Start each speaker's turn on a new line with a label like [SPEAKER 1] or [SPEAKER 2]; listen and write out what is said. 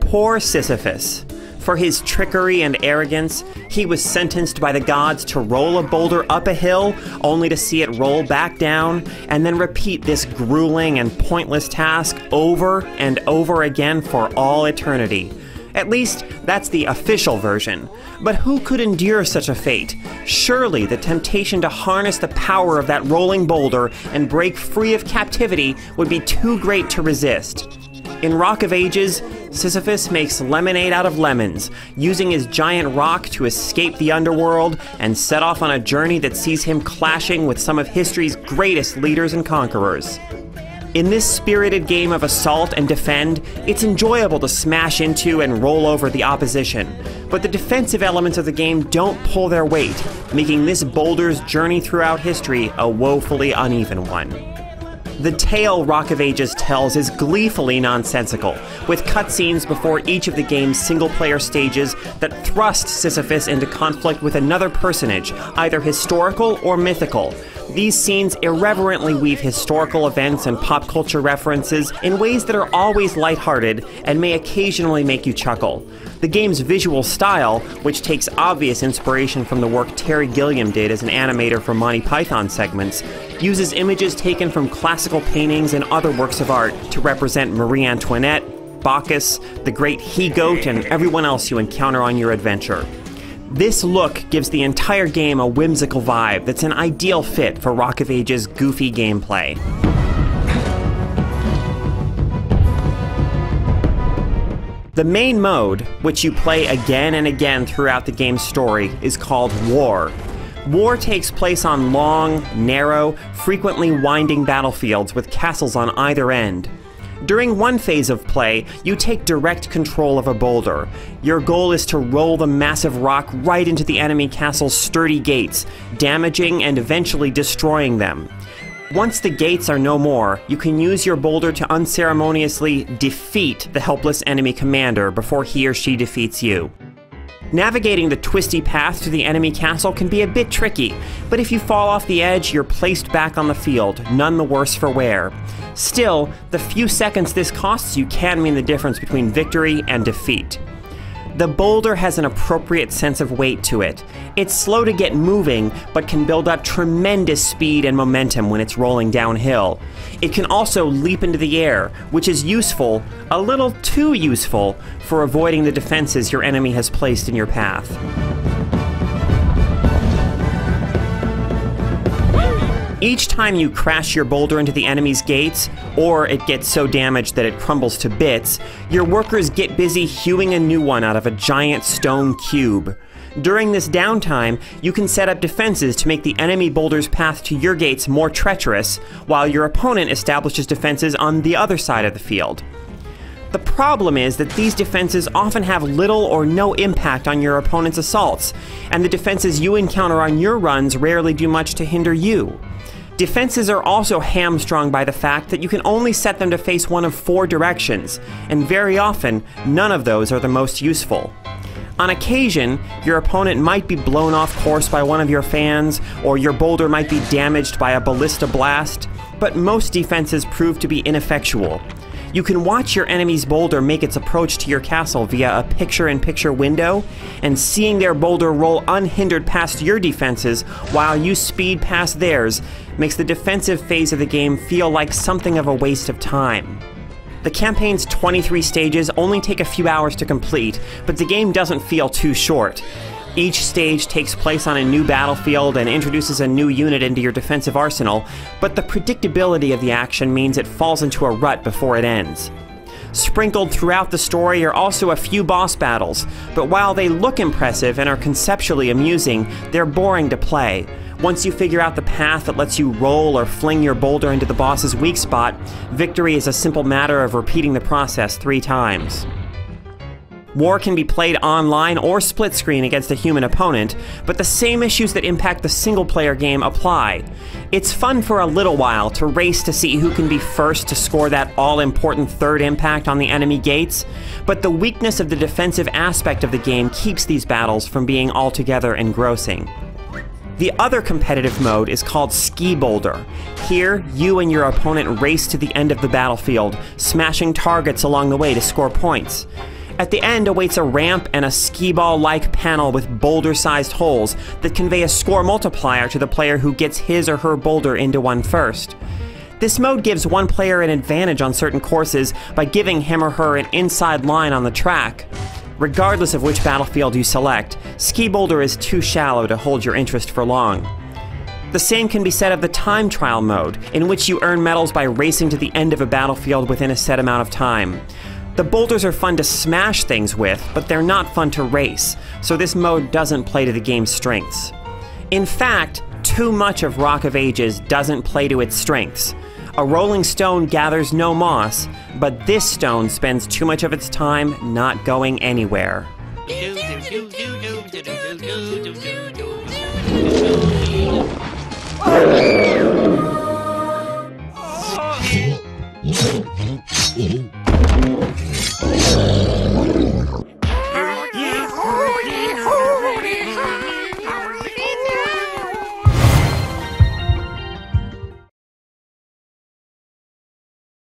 [SPEAKER 1] Poor Sisyphus. For his trickery and arrogance, he was sentenced by the gods to roll a boulder up a hill, only to see it roll back down, and then repeat this grueling and pointless task over and over again for all eternity. At least, that's the official version. But who could endure such a fate? Surely the temptation to harness the power of that rolling boulder and break free of captivity would be too great to resist. In Rock of Ages, Sisyphus makes lemonade out of lemons, using his giant rock to escape the underworld and set off on a journey that sees him clashing with some of history's greatest leaders and conquerors. In this spirited game of assault and defend, it's enjoyable to smash into and roll over the opposition, but the defensive elements of the game don't pull their weight, making this boulder's journey throughout history a woefully uneven one. The tale Rock of Ages tells is gleefully nonsensical, with cutscenes before each of the game's single-player stages that thrust Sisyphus into conflict with another personage, either historical or mythical. These scenes irreverently weave historical events and pop culture references in ways that are always lighthearted and may occasionally make you chuckle. The game's visual style, which takes obvious inspiration from the work Terry Gilliam did as an animator for Monty Python segments, uses images taken from classical paintings and other works of art to represent Marie Antoinette, Bacchus, the great he-goat, and everyone else you encounter on your adventure. This look gives the entire game a whimsical vibe that's an ideal fit for Rock of Ages' goofy gameplay. The main mode, which you play again and again throughout the game's story, is called War. War takes place on long, narrow, frequently winding battlefields with castles on either end. During one phase of play, you take direct control of a boulder. Your goal is to roll the massive rock right into the enemy castle's sturdy gates, damaging and eventually destroying them. Once the gates are no more, you can use your boulder to unceremoniously defeat the helpless enemy commander before he or she defeats you. Navigating the twisty path to the enemy castle can be a bit tricky, but if you fall off the edge, you're placed back on the field, none the worse for wear. Still, the few seconds this costs you can mean the difference between victory and defeat. The boulder has an appropriate sense of weight to it. It's slow to get moving, but can build up tremendous speed and momentum when it's rolling downhill. It can also leap into the air, which is useful, a little too useful, for avoiding the defenses your enemy has placed in your path. Each time you crash your boulder into the enemy's gates, or it gets so damaged that it crumbles to bits, your workers get busy hewing a new one out of a giant stone cube. During this downtime, you can set up defenses to make the enemy boulder's path to your gates more treacherous, while your opponent establishes defenses on the other side of the field. The problem is that these defenses often have little or no impact on your opponent's assaults, and the defenses you encounter on your runs rarely do much to hinder you. Defenses are also hamstrung by the fact that you can only set them to face one of 4 directions, and very often, none of those are the most useful. On occasion, your opponent might be blown off course by one of your fans, or your boulder might be damaged by a ballista blast, but most defenses prove to be ineffectual. You can watch your enemy's boulder make its approach to your castle via a picture-in-picture window, and seeing their boulder roll unhindered past your defenses while you speed past theirs makes the defensive phase of the game feel like something of a waste of time. The campaign's 23 stages only take a few hours to complete, but the game doesn't feel too short. Each stage takes place on a new battlefield and introduces a new unit into your defensive arsenal, but the predictability of the action means it falls into a rut before it ends. Sprinkled throughout the story are also a few boss battles, but while they look impressive and are conceptually amusing, they're boring to play. Once you figure out the path that lets you roll or fling your boulder into the boss's weak spot, victory is a simple matter of repeating the process 3 times. War can be played online or split screen against a human opponent, but the same issues that impact the single-player game apply. It's fun for a little while to race to see who can be first to score that all-important 3rd impact on the enemy gates, but the weakness of the defensive aspect of the game keeps these battles from being altogether engrossing. The other competitive mode is called Ski Boulder. Here, you and your opponent race to the end of the battlefield, smashing targets along the way to score points. At the end awaits a ramp and a skee-ball-like panel with boulder-sized holes that convey a score multiplier to the player who gets his or her boulder into one first. This mode gives one player an advantage on certain courses by giving him or her an inside line on the track. Regardless of which battlefield you select, Ski Boulder is too shallow to hold your interest for long. The same can be said of the time trial mode, in which you earn medals by racing to the end of a battlefield within a set amount of time. The boulders are fun to smash things with, but they're not fun to race, so this mode doesn't play to the game's strengths. In fact, too much of Rock of Ages doesn't play to its strengths. A rolling stone gathers no moss, but this stone spends too much of its time not going anywhere.